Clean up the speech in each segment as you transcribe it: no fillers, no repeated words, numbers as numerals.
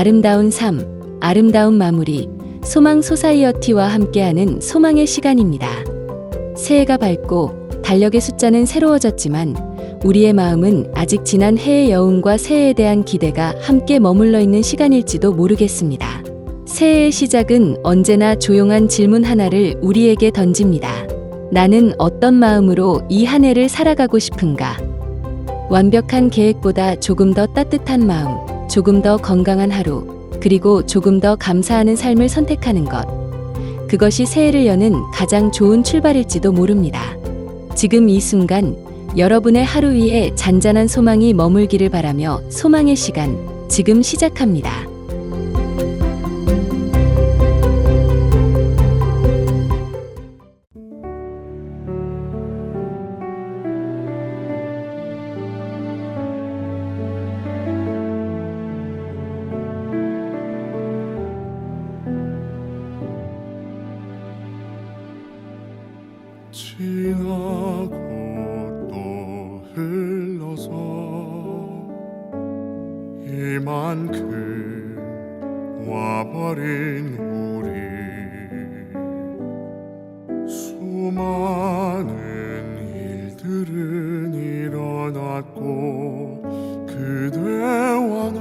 아름다운 삶, 아름다운 마무리, 소망 소사이어티와 함께하는 소망의 시간입니다. 새해가 밝고 달력의 숫자는 새로워졌지만 우리의 마음은 아직 지난 해의 여운과 새해에 대한 기대가 함께 머물러 있는 시간일지도 모르겠습니다. 새해의 시작은 언제나 조용한 질문 하나를 우리에게 던집니다. 나는 어떤 마음으로 이 한 해를 살아가고 싶은가? 완벽한 계획보다 조금 더 따뜻한 마음, 조금 더 건강한 하루, 그리고 조금 더 감사하는 삶을 선택하는 것. 그것이 새해를 여는 가장 좋은 출발일지도 모릅니다. 지금 이 순간 여러분의 하루 위에 잔잔한 소망이 머물기를 바라며 소망의 시간, 지금 시작합니다. 지나고 또 흘러서 이만큼 와버린 우리 수많은 일들은 일어났고 그대와 나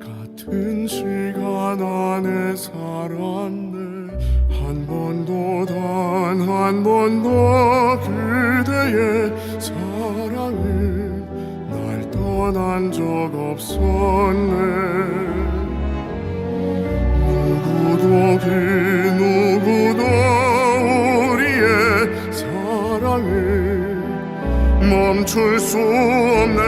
같은 시간 안에 살았네. 한 번도 단 한 번도 그대의 사랑은 날 떠난 적 없었네. 누구도 누구도 우리의 사랑을 멈출 수 없네.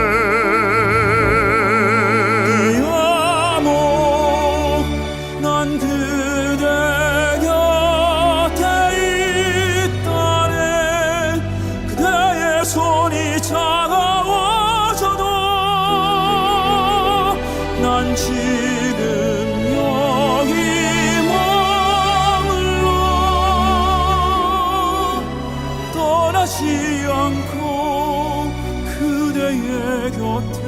난 지금 여기 머물러 떠나지 않고 그대의 곁에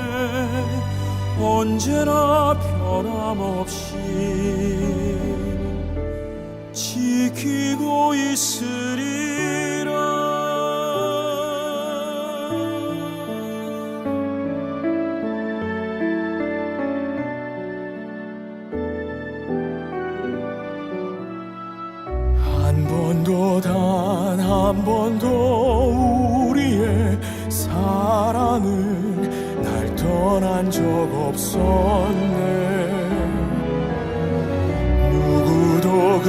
언제나 변함없이 지키고 있으리라. 단 한 번도 우리의 사랑은 날 떠난 적 없었네. 누구도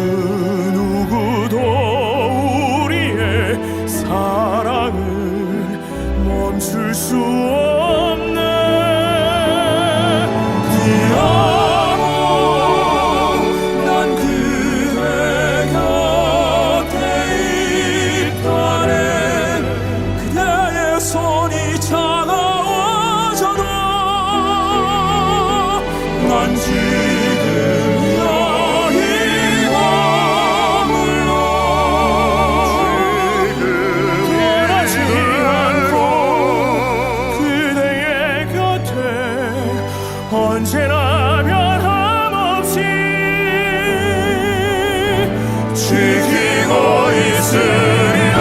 우리의 사랑을 멈출 수 없네. 난 지금 여기 머물러 떠나지 않고 그대의 곁에 언제나 변함없이 지키고 있으리라.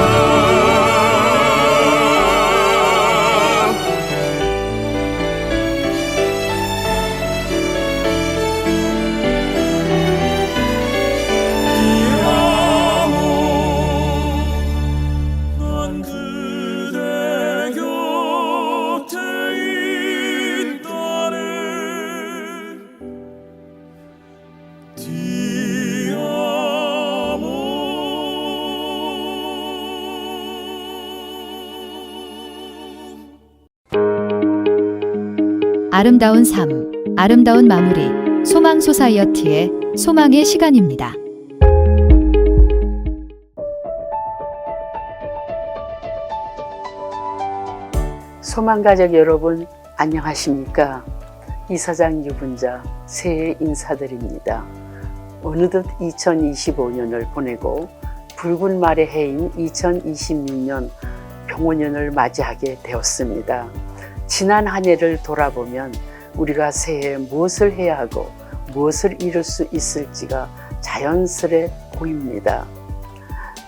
아름다운 삶, 아름다운 마무리, 소망 소사이어티의 소망의 시간입니다. 소망가족 여러분, 안녕하십니까? 이사장 유분자 새해 인사드립니다. 어느덧 2025년을 보내고 붉은 말의 해인 2026년 병원년을 맞이하게 되었습니다. 지난 한 해를 돌아보면 우리가 새해에 무엇을 해야 하고 무엇을 이룰 수 있을지가 자연스레 보입니다.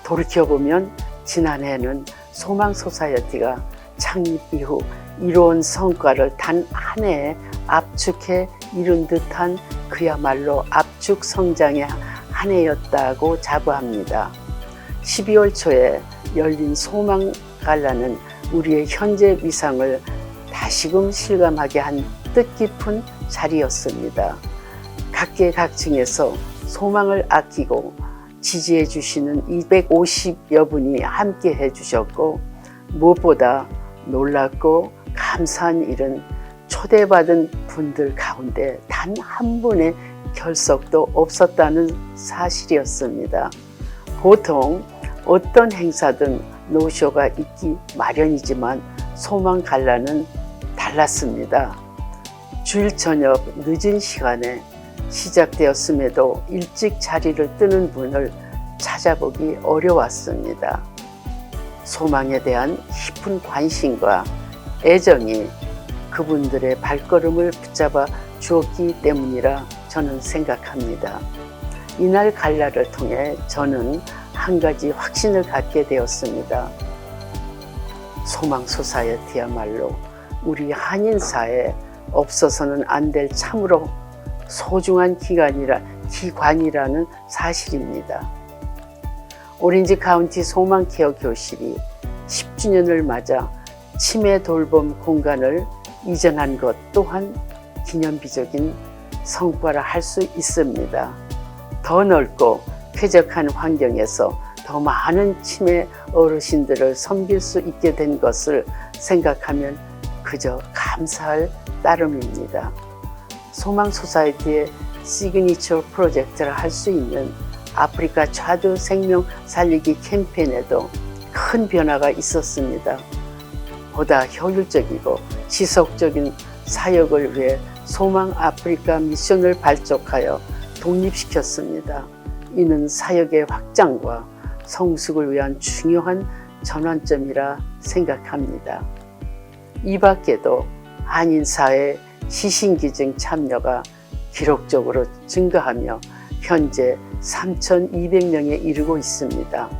돌이켜보면 지난해에는 소망 소사이어티가 창립 이후 이루어온 성과를 단 한 해에 압축해 이룬 듯한 그야말로 압축 성장의 한 해였다고 자부합니다. 12월 초에 열린 소망 갈라는 우리의 현재 위상을 다시금 실감하게 한 뜻깊은 자리였습니다. 각계각층에서 소망을 아끼고 지지해 주시는 250여 분이 함께 해주셨고, 무엇보다 놀랍고 감사한 일은 초대받은 분들 가운데 단 한 분의 결석도 없었다는 사실이었습니다. 보통 어떤 행사든 노쇼가 있기 마련이지만 소망 갈라는 달랐습니다. 주일 저녁 늦은 시간에 시작되었음에도 일찍 자리를 뜨는 분을 찾아보기 어려웠습니다. 소망에 대한 깊은 관심과 애정이 그분들의 발걸음을 붙잡아 주었기 때문이라 저는 생각합니다. 이날 갈라를 통해 저는 한 가지 확신을 갖게 되었습니다. 소망 소사이어티야말로 우리 한인사에 없어서는 안 될 참으로 소중한 기관이라는 사실입니다. 오렌지 카운티 소망 케어 교실이 10주년을 맞아 치매 돌봄 공간을 이전한 것 또한 기념비적인 성과라 할 수 있습니다. 더 넓고 쾌적한 환경에서 더 많은 치매 어르신들을 섬길 수 있게 된 것을 생각하면 그저 감사할 따름입니다. 소망 소사이어티의 시그니처 프로젝트라 할 수 있는 아프리카 좌두 생명 살리기 캠페인에도 큰 변화가 있었습니다. 보다 효율적이고 지속적인 사역을 위해 소망 아프리카 미션을 발족하여 독립시켰습니다. 이는 사역의 확장과 성숙을 위한 중요한 전환점이라 생각합니다. 이 밖에도 한인사회 시신기증 참여가 기록적으로 증가하며 현재 3,200명에 이르고 있습니다.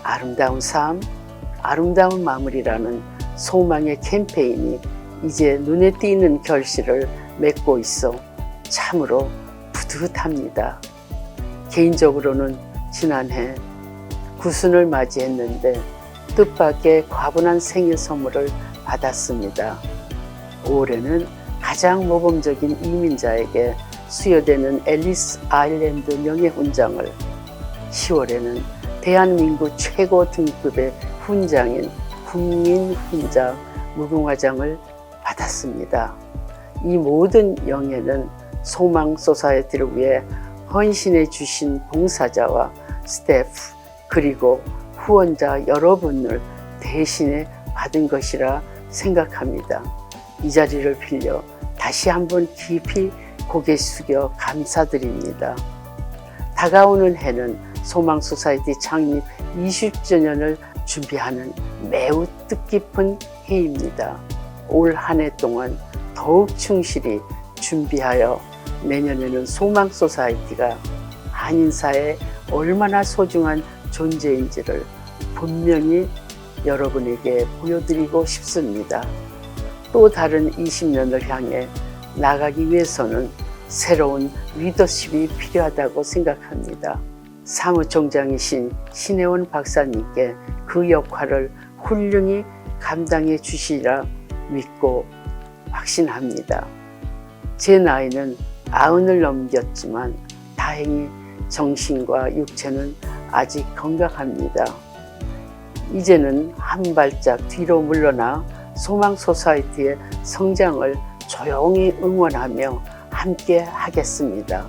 아름다운 삶, 아름다운 마무리라는 소망의 캠페인이 이제 눈에 띄는 결실을 맺고 있어 참으로 뿌듯합니다. 개인적으로는 지난해 구순을 맞이했는데 뜻밖의 과분한 생일 선물을 받았습니다. 올해는 가장 모범적인 이민자에게 수여되는 앨리스 아일랜드 명예훈장을, 10월에는 대한민국 최고 등급의 훈장인 국민훈장 무궁화장을 받았습니다. 이 모든 영예는 소망 소사이어티를 위해 헌신해 주신 봉사자와 스태프 그리고 후원자 여러분을 대신해 받은 것이라 생각합니다. 이 자리를 빌려 다시 한번 깊이 고개 숙여 감사드립니다. 다가오는 해는 소망 소사이어티 창립 20주년을 준비하는 매우 뜻깊은 해입니다. 올 한 해 동안 더욱 충실히 준비하여 내년에는 소망 소사이어티가 한인사에 얼마나 소중한 존재인지를 분명히 여러분에게 보여드리고 싶습니다. 또 다른 20년을 향해 나가기 위해서는 새로운 리더십이 필요하다고 생각합니다. 사무총장이신 신혜원 박사님께 그 역할을 훌륭히 감당해 주시리라 믿고 확신합니다. 제 나이는 90을 넘겼지만 다행히 정신과 육체는 아직 건강합니다. 이제는 한 발짝 뒤로 물러나 소망 소사이어티의 성장을 조용히 응원하며 함께 하겠습니다.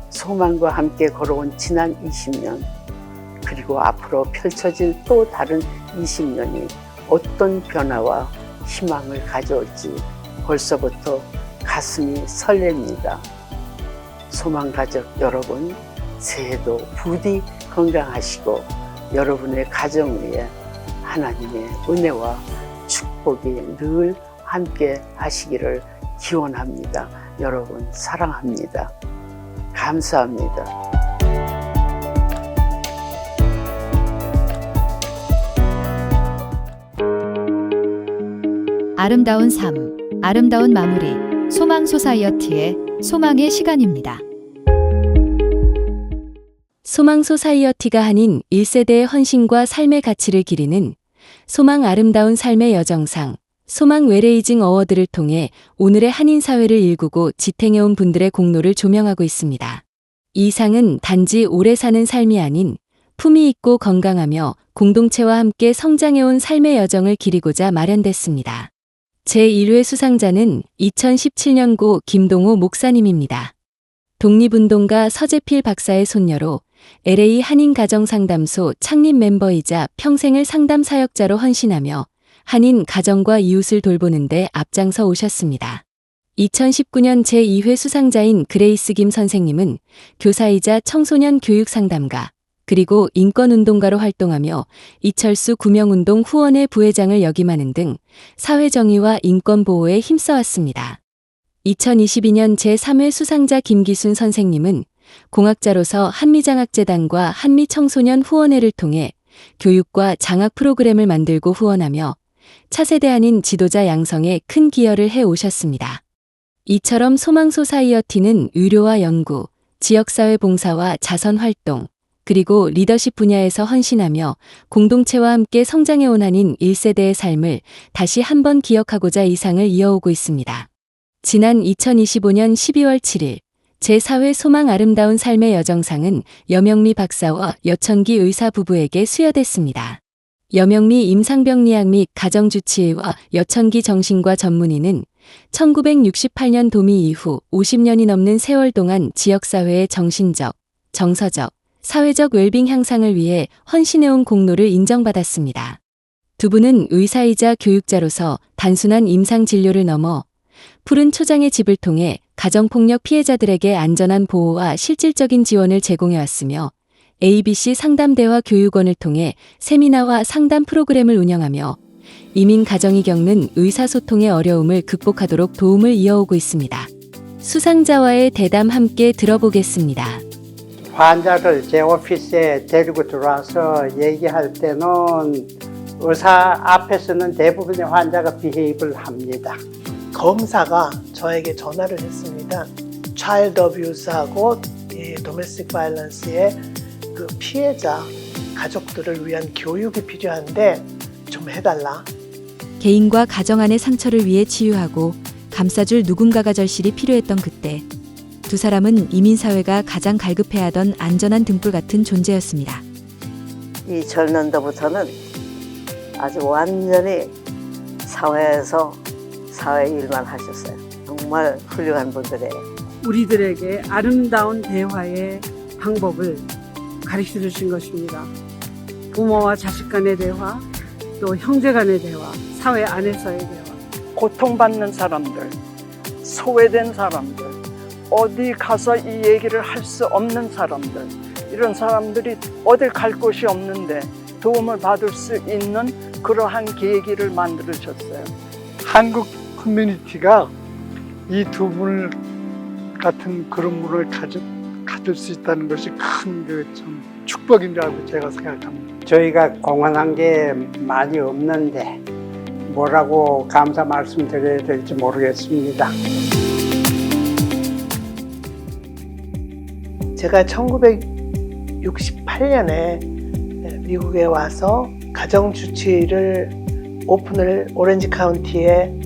소망과 함께 걸어온 지난 20년, 그리고 앞으로 펼쳐질 또 다른 20년이 어떤 변화와 희망을 가져올지 벌써부터 가슴이 설렙니다. 소망가족 여러분, 새해도 부디 건강하시고 여러분의 가정 위에 하나님의 은혜와 축복이 늘 함께 하시기를 기원합니다. 여러분 사랑합니다. 감사합니다. 아름다운 삶, 아름다운 마무리, 소망 소사이어티의 소망의 시간입니다. 소망 소사이어티가 하는 1세대의 헌신과 삶의 가치를 기리는 소망 아름다운 삶의 여정상, 소망 웨레이징 어워드를 통해 오늘의 한인사회를 일구고 지탱해온 분들의 공로를 조명하고 있습니다. 이 상은 단지 오래 사는 삶이 아닌 품위 있고 건강하며 공동체와 함께 성장해온 삶의 여정을 기리고자 마련됐습니다. 제1회 수상자는 2017년 고 김동호 목사님입니다. 독립운동가 서재필 박사의 손녀로 LA 한인가정상담소 창립 멤버이자 평생을 상담 사역자로 헌신하며 한인 가정과 이웃을 돌보는 데 앞장서 오셨습니다. 2019년 제2회 수상자인 그레이스 김 선생님은 교사이자 청소년 교육 상담가, 그리고 인권운동가로 활동하며 이철수 구명운동 후원회 부회장을 역임하는 등 사회정의와 인권보호에 힘써왔습니다. 2022년 제3회 수상자 김기순 선생님은 공학자로서 한미장학재단과 한미청소년 후원회를 통해 교육과 장학 프로그램을 만들고 후원하며 차세대 한인 지도자 양성에 큰 기여를 해 오셨습니다. 이처럼 소망 소사이어티는 의료와 연구, 지역사회 봉사와 자선활동, 그리고 리더십 분야에서 헌신하며 공동체와 함께 성장해온 한인 1세대의 삶을 다시 한번 기억하고자 이 상을 이어오고 있습니다. 지난 2025년 12월 7일 제4회 소망 아름다운 삶의 여정상은 여명미 박사와 여천기 의사 부부에게 수여됐습니다. 여명미 임상병리학 및 가정주치의와 여천기 정신과 전문의는 1968년 도미 이후 50년이 넘는 세월 동안 지역사회의 정신적, 정서적, 사회적 웰빙 향상을 위해 헌신해온 공로를 인정받았습니다. 두 분은 의사이자 교육자로서 단순한 임상진료를 넘어 푸른 초장의 집을 통해 가정폭력 피해자들에게 안전한 보호와 실질적인 지원을 제공해왔으며 ABC 상담대화 교육원을 통해 세미나와 상담 프로그램을 운영하며 이민 가정이 겪는 의사소통의 어려움을 극복하도록 도움을 이어오고 있습니다. 수상자와의 대담 함께 들어보겠습니다. 환자를 제 오피스에 데리고 들어와서 얘기할 때는 의사 앞에서는 대부분의 환자가 비헤이브를 합니다. 검사가 저에게 전화를 했습니다. 차일드 어뷰스하고 도메스틱 바이런스의 그 피해자 가족들을 위한 교육이 필요한데 좀 해달라. 개인과 가정 안의 상처를 위해 치유하고 감싸줄 누군가가 절실히 필요했던 그때 두 사람은 이민사회가 가장 갈급해하던 안전한 등불 같은 존재였습니다. 2000년도부터는 아주 완전히 사회에서 사회 일만 하셨어요. 정말 훌륭한 분들이에요. 우리들에게 아름다운 대화의 방법을 가르쳐 주신 것입니다. 부모와 자식 간의 대화, 또 형제 간의 대화, 사회 안에서의 대화. 고통받는 사람들, 소외된 사람들, 어디 가서 이 얘기를 할 수 없는 사람들, 이런 사람들이 어딜 갈 곳이 없는데 도움을 받을 수 있는 그러한 계기를 만들어줬어요. 한국 커뮤니티가 이 두 분을 같은 그런 분을 가질 수 있다는 것이 큰 좀 축복이라고 제가 생각합니다. 저희가 공헌한 게 많이 없는데 뭐라고 감사 말씀드려야 될지 모르겠습니다. 제가 1968년에 미국에 와서 가정주치의를 오픈을 오렌지 카운티에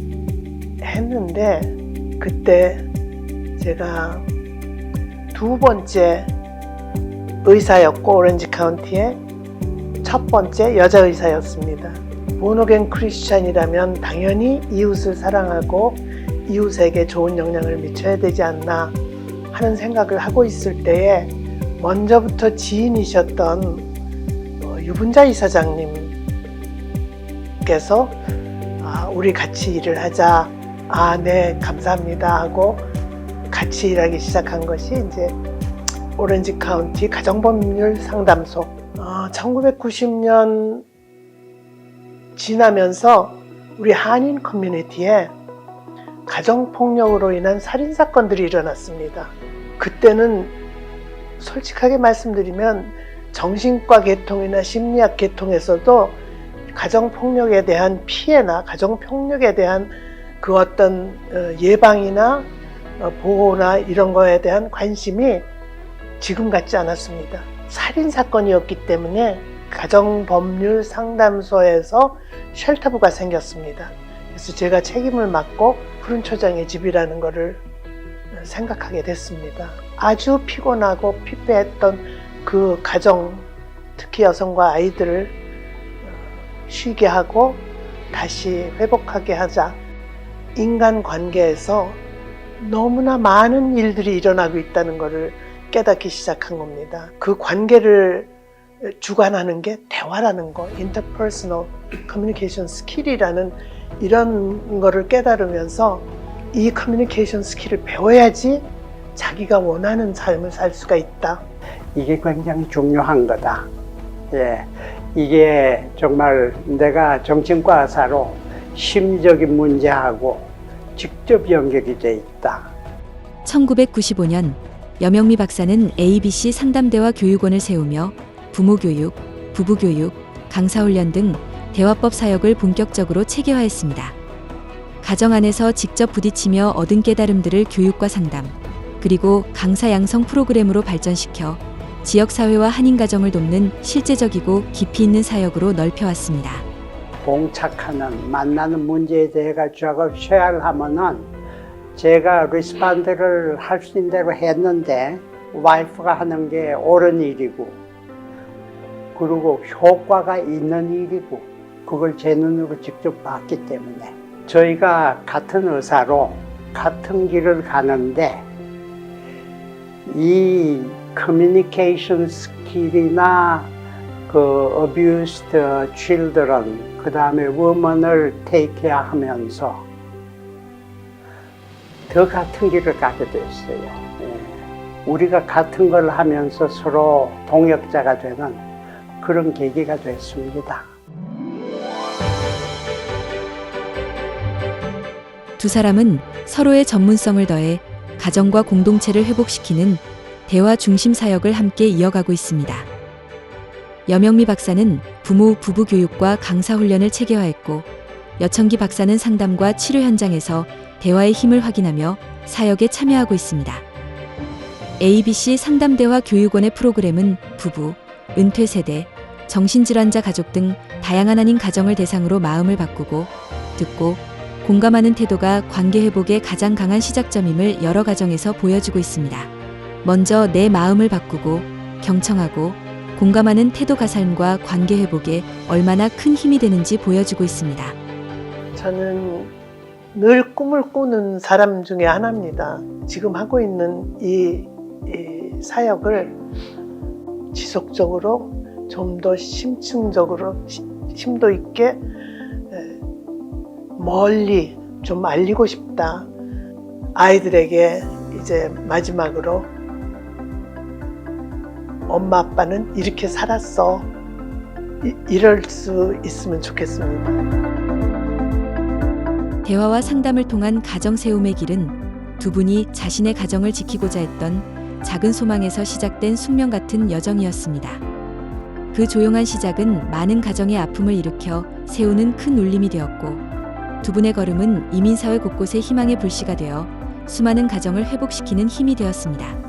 했는데 그때 제가 두 번째 의사였고 오렌지 카운티의 첫 번째 여자 의사였습니다. 본어겐 크리스찬이라면 당연히 이웃을 사랑하고 이웃에게 좋은 영향을 미쳐야 되지 않나 하는 생각을 하고 있을 때에 먼저부터 지인이셨던 유분자 이사장님께서 우리 같이 일을 하자. 네, 감사합니다 하고 같이 일하기 시작한 것이 이제 오렌지 카운티 가정법률 상담소. 1990년 지나면서 우리 한인 커뮤니티에 가정폭력으로 인한 살인사건들이 일어났습니다. 그때는 솔직하게 말씀드리면 정신과 계통이나 심리학 계통에서도 가정폭력에 대한 피해나 가정폭력에 대한 그 어떤 예방이나 보호나 이런 거에 대한 관심이 지금 같지 않았습니다. 살인사건이었기 때문에 가정법률 상담소에서 쉘터부가 생겼습니다. 그래서 제가 책임을 맡고 푸른초장의 집이라는 것을 생각하게 됐습니다. 아주 피곤하고 피폐했던 그 가정, 특히 여성과 아이들을 쉬게 하고 다시 회복하게 하자. 인간관계에서 너무나 많은 일들이 일어나고 있다는 것을 깨닫기 시작한 겁니다. 그 관계를 주관하는 게 대화라는 거, interpersonal communication skill이라는 이런 거를 깨달으면서 이 커뮤니케이션 스킬을 배워야지 자기가 원하는 삶을 살 수가 있다. 이게 굉장히 중요한 거다. 예, 이게 정말 내가 정신과 의사로 심적인 문제하고 직접 연결이 돼 있다. 1995년 여명미 박사는 ABC 상담대화 교육원을 세우며 부모교육, 부부교육, 강사훈련 등 대화법 사역을 본격적으로 체계화했습니다. 가정 안에서 직접 부딪히며 얻은 깨달음들을 교육과 상담, 그리고 강사 양성 프로그램으로 발전시켜 지역사회와 한인가정을 돕는 실제적이고 깊이 있는 사역으로 넓혀왔습니다. 봉착하는, 만나는 문제에 대해 가지고 쉐어를 하면은 제가 리스판드를 할 수 있는 대로 했는데 와이프가 하는 게 옳은 일이고 그리고 효과가 있는 일이고 그걸 제 눈으로 직접 봤기 때문에 저희가 같은 의사로 같은 길을 가는데 이 커뮤니케이션 스킬이나 그 abused children 그 다음에 woman을 take care 하면서 더 같은 길을 가게 됐어요. 우리가 같은 걸 하면서 서로 동역자가 되는 그런 계기가 됐습니다. 두 사람은 서로의 전문성을 더해 가정과 공동체를 회복시키는 대화 중심 사역을 함께 이어가고 있습니다. 여명미 박사는 부모, 부부 교육과 강사 훈련을 체계화했고 여청기 박사는 상담과 치료 현장에서 대화의 힘을 확인하며 사역에 참여하고 있습니다. ABC 상담대화 교육원의 프로그램은 부부, 은퇴세대, 정신질환자 가족 등 다양한 한인 가정을 대상으로 마음을 바꾸고 듣고 공감하는 태도가 관계 회복의 가장 강한 시작점임을 여러 가정에서 보여주고 있습니다. 먼저 내 마음을 바꾸고 경청하고 공감하는 태도가 삶과 관계 회복에 얼마나 큰 힘이 되는지 보여주고 있습니다. 저는 늘 꿈을 꾸는 사람 중에 하나입니다. 지금 하고 있는 이 사역을 지속적으로 좀 더 심층적으로 심도 있게 멀리 좀 알리고 싶다. 아이들에게 이제 마지막으로 엄마 아빠는 이렇게 살았어. 이럴 수 있으면 좋겠습니다. 대화와 상담을 통한 가정 세움의 길은 두 분이 자신의 가정을 지키고자 했던 작은 소망에서 시작된 숙명 같은 여정이었습니다. 그 조용한 시작은 많은 가정의 아픔을 일으켜 세우는 큰 울림이 되었고 두 분의 걸음은 이민사회 곳곳에 희망의 불씨가 되어 수많은 가정을 회복시키는 힘이 되었습니다.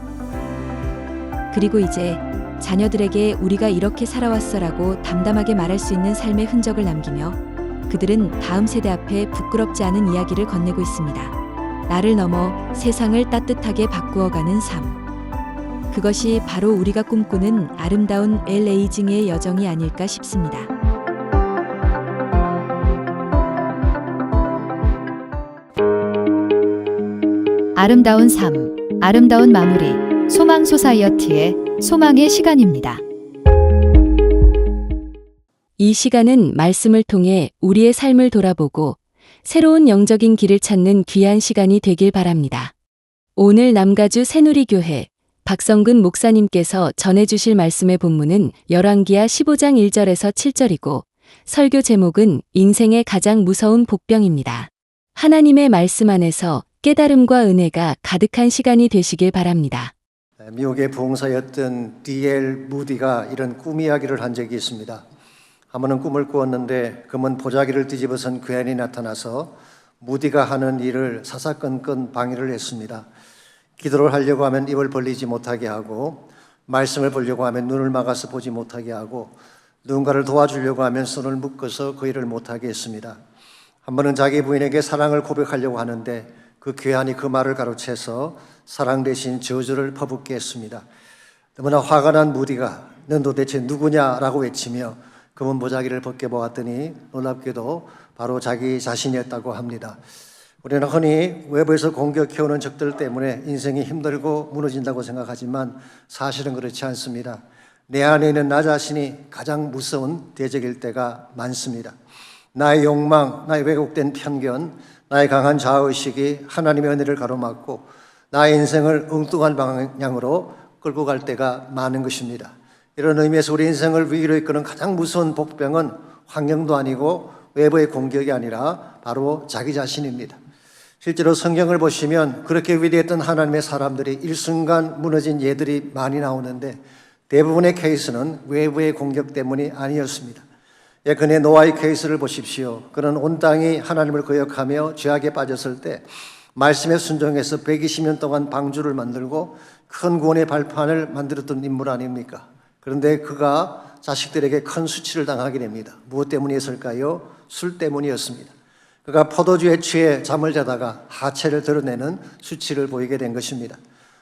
그리고 이제 자녀들에게 우리가 이렇게 살아왔어라고 담담하게 말할 수 있는 삶의 흔적을 남기며 그들은 다음 세대 앞에 부끄럽지 않은 이야기를 건네고 있습니다. 나를 넘어 세상을 따뜻하게 바꾸어가는 삶. 그것이 바로 우리가 꿈꾸는 아름다운 엘에이징의 여정이 아닐까 싶습니다. 아름다운 삶, 아름다운 마무리, 소망 소사이어티의 소망의 시간입니다. 이 시간은 말씀을 통해 우리의 삶을 돌아보고 새로운 영적인 길을 찾는 귀한 시간이 되길 바랍니다. 오늘 남가주 새누리교회 박성근 목사님께서 전해주실 말씀의 본문은 열왕기하 15장 1절에서 7절이고 설교 제목은 인생의 가장 무서운 복병입니다. 하나님의 말씀 안에서 깨달음과 은혜가 가득한 시간이 되시길 바랍니다. 미국의 부흥사였던 D.L. 무디가 이런 꿈 이야기를 한 적이 있습니다. 한 번은 꿈을 꾸었는데 금은 보자기를 뒤집어선 괴한이 나타나서 무디가 하는 일을 사사건건 방해를 했습니다. 기도를 하려고 하면 입을 벌리지 못하게 하고, 말씀을 보려고 하면 눈을 막아서 보지 못하게 하고, 누군가를 도와주려고 하면 손을 묶어서 그 일을 못하게 했습니다. 한 번은 자기 부인에게 사랑을 고백하려고 하는데 그 괴한이 그 말을 가로채서 사랑 대신 저주를 퍼붓게 했습니다. 너무나 화가 난 무디가 넌 도대체 누구냐라고 외치며 금은 보자기를 벗겨 보았더니 놀랍게도 바로 자기 자신이었다고 합니다. 우리는 흔히 외부에서 공격해오는 적들 때문에 인생이 힘들고 무너진다고 생각하지만 사실은 그렇지 않습니다. 내 안에 있는 나 자신이 가장 무서운 대적일 때가 많습니다. 나의 욕망, 나의 왜곡된 편견, 나의 강한 자아의식이 하나님의 은혜를 가로막고 나의 인생을 엉뚱한 방향으로 끌고 갈 때가 많은 것입니다. 이런 의미에서 우리 인생을 위기로 이끄는 가장 무서운 복병은 환경도 아니고 외부의 공격이 아니라 바로 자기 자신입니다. 실제로 성경을 보시면 그렇게 위대했던 하나님의 사람들이 일순간 무너진 예들이 많이 나오는데 대부분의 케이스는 외부의 공격 때문이 아니었습니다. 예컨대 노아의 케이스를 보십시오. 그는 온 땅이 하나님을 거역하며 죄악에 빠졌을 때 말씀에 순종해서 120년 동안 방주를 만들고 큰 구원의 발판을 만들었던 인물 아닙니까? 그런데 그가 자식들에게 큰 수치를 당하게 됩니다. 무엇 때문이었을까요? 술 때문이었습니다. 그가 포도주에 취해 잠을 자다가 하체를 드러내는 수치를 보이게 된 것입니다.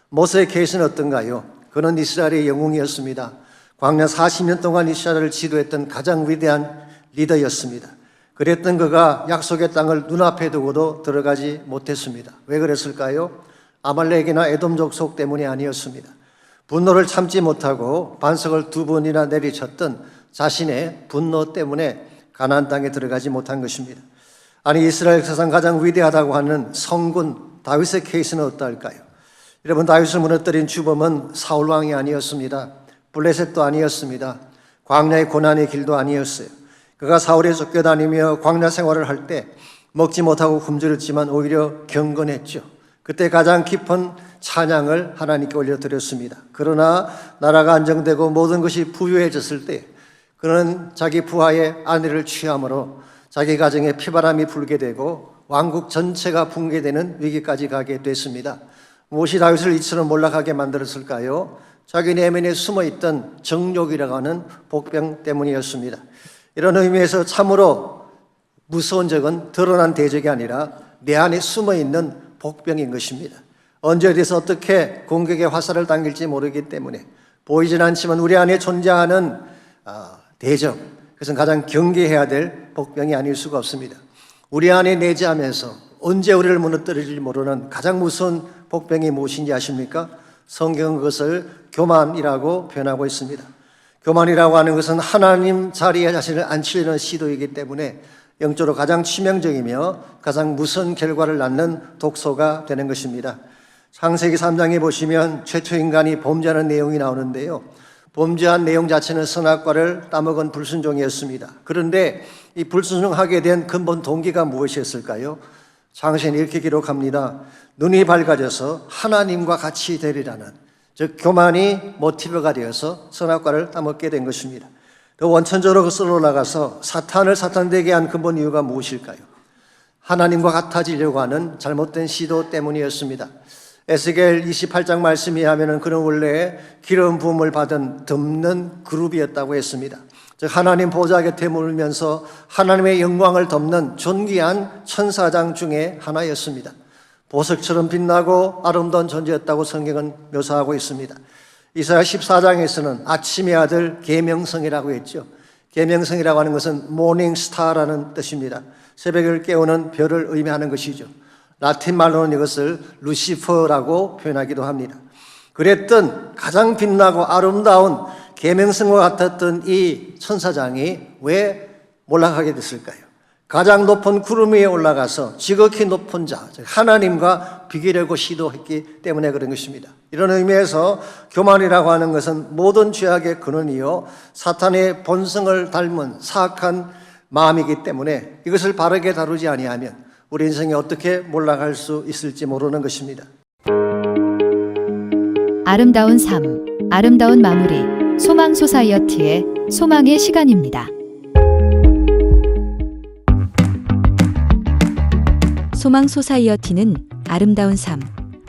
모세의 케이스는 어떤가요? 그는 이스라엘의 영웅이었습니다. 광야 40년 동안 이스라엘을 지도했던 가장 위대한 리더였습니다. 그랬던 그가 약속의 땅을 눈앞에 두고도 들어가지 못했습니다. 왜 그랬을까요? 아말렉이나 에돔 족속 때문이 아니었습니다. 분노를 참지 못하고 반석을 2번이나 내리쳤던 자신의 분노 때문에 가나안 땅에 들어가지 못한 것입니다. 아니, 이스라엘 역사상 가장 위대하다고 하는 성군 다윗의 케이스는 어떨까요? 여러분, 다윗을 무너뜨린 주범은 사울 왕이 아니었습니다. 블레셋도 아니었습니다. 광야의 고난의 길도 아니었어요. 그가 사울에 쫓겨다니며 광야 생활을 할 때 먹지 못하고 굶주렸지만 오히려 경건했죠. 그때 가장 깊은 찬양을 하나님께 올려드렸습니다. 그러나 나라가 안정되고 모든 것이 부유해졌을 때 그는 자기 부하의 아내를 취함으로 자기 가정에 피바람이 불게 되고 왕국 전체가 붕괴되는 위기까지 가게 됐습니다. 무엇이 다윗을 이처럼 몰락하게 만들었을까요? 자기 내면에 숨어있던 정욕이라고 하는 복병 때문이었습니다. 이런 의미에서 참으로 무서운 적은 드러난 대적이 아니라 내 안에 숨어있는 복병인 것입니다. 언제 어디서 어떻게 공격의 화살을 당길지 모르기 때문에 보이진 않지만 우리 안에 존재하는 대적, 그것은 가장 경계해야 될 복병이 아닐 수가 없습니다. 우리 안에 내재하면서 언제 우리를 무너뜨릴지 모르는 가장 무서운 복병이 무엇인지 아십니까? 성경은 그것을 교만이라고 표현하고 있습니다. 교만이라고 하는 것은 하나님 자리에 자신을 앉히려는 시도이기 때문에 영적으로 가장 치명적이며 가장 무서운 결과를 낳는 독소가 되는 것입니다. 창세기 3장에 보시면 최초 인간이 범죄하는 내용이 나오는데요. 범죄한 내용 자체는 선악과를 따먹은 불순종이었습니다. 그런데 이 불순종하게 된 근본 동기가 무엇이었을까요? 창세기는 이렇게 기록합니다. 눈이 밝아져서 하나님과 같이 되리라는, 즉 교만이 모티브가 되어서 선악과를 따먹게 된 것입니다. 더 원천적으로 거슬러 올라가서 사탄을 사탄되게 한 근본 이유가 무엇일까요? 하나님과 같아지려고 하는 잘못된 시도 때문이었습니다. 에스겔 28장 말씀에 하면은 그는 원래 기름 부음을 받은 덮는 그룹이었다고 했습니다. 즉 하나님 보좌 곁에 물면서 하나님의 영광을 덮는 존귀한 천사장 중에 하나였습니다. 보석처럼 빛나고 아름다운 존재였다고 성경은 묘사하고 있습니다. 이사야 14장에서는 아침의 아들 계명성이라고 했죠. 계명성이라고 하는 것은 모닝스타라는 뜻입니다. 새벽을 깨우는 별을 의미하는 것이죠. 라틴 말로는 이것을 루시퍼라고 표현하기도 합니다. 그랬던 가장 빛나고 아름다운 계명성과 같았던 이 천사장이 왜 몰락하게 됐을까요? 가장 높은 구름 위에 올라가서 지극히 높은 자, 즉 하나님과 비교하려고 시도했기 때문에 그런 것입니다. 이런 의미에서 교만이라고 하는 것은 모든 죄악의 근원이요 사탄의 본성을 닮은 사악한 마음이기 때문에 이것을 바르게 다루지 아니하면 우리 인생이 어떻게 몰락할 수 있을지 모르는 것입니다. 아름다운 삶, 아름다운 마무리, 소망 소사이어티의 소망의 시간입니다. 소망 소사이어티는 아름다운 삶,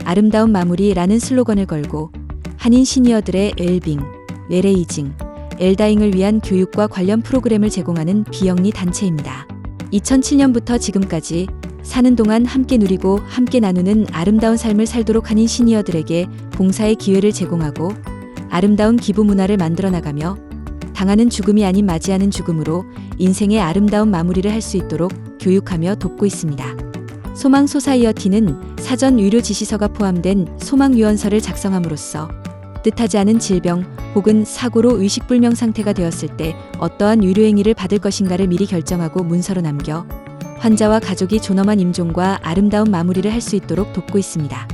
아름다운 마무리라는 슬로건을 걸고 한인 시니어들의 웰빙, 웰에이징, 엘다잉을 위한 교육과 관련 프로그램을 제공하는 비영리 단체입니다. 2007년부터 지금까지 사는 동안 함께 누리고 함께 나누는 아름다운 삶을 살도록 한인 시니어들에게 봉사의 기회를 제공하고 아름다운 기부 문화를 만들어 나가며 당하는 죽음이 아닌 맞이하는 죽음으로 인생의 아름다운 마무리를 할 수 있도록 교육하며 돕고 있습니다. 소망 소사이어티는 사전 의료 지시서가 포함된 소망 유언서를 작성함으로써 뜻하지 않은 질병 혹은 사고로 의식불명 상태가 되었을 때 어떠한 의료행위를 받을 것인가를 미리 결정하고 문서로 남겨 환자와 가족이 존엄한 임종과 아름다운 마무리를 할 수 있도록 돕고 있습니다.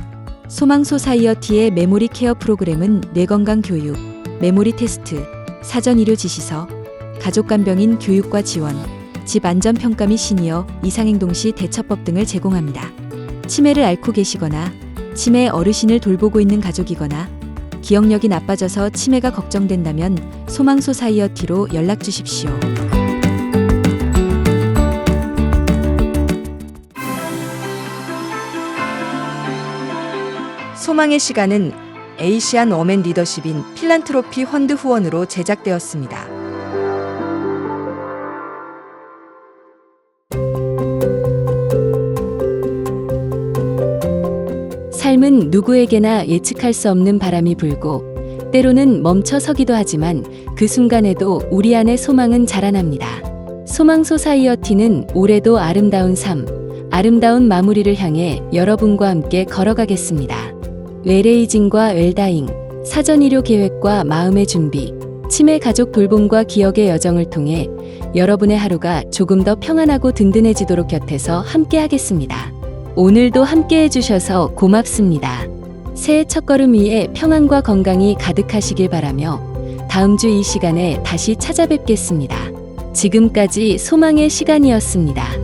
소망 소사이어티의 메모리 케어 프로그램은 뇌건강 교육, 메모리 테스트, 사전 의료 지시서, 가족 간병인 교육과 지원, 집 안전 평가 및 시니어 이상행동 시 대처법 등을 제공합니다. 치매를 앓고 계시거나 치매 어르신을 돌보고 있는 가족이거나 기억력이 나빠져서 치매가 걱정된다면 소망 소사이어티로 연락 주십시오. 소망의 시간은 에이시안 워맨 리더십인 필란트로피 펀드 후원으로 제작되었습니다. 삶은 누구에게나 예측할 수 없는 바람이 불고 때로는 멈춰서기도 하지만 그 순간에도 우리 안의 소망은 자라납니다. 소망 소사이어티는 올해도 아름다운 삶, 아름다운 마무리를 향해 여러분과 함께 걸어가겠습니다. 웰에이징과 웰다잉, 사전 의료 계획과 마음의 준비, 치매 가족 돌봄과 기억의 여정을 통해 여러분의 하루가 조금 더 평안하고 든든해지도록 곁에서 함께 하겠습니다. 오늘도 함께 해주셔서 고맙습니다. 새해 첫걸음 위에 평안과 건강이 가득하시길 바라며 다음 주 이 시간에 다시 찾아뵙겠습니다. 지금까지 소망의 시간이었습니다.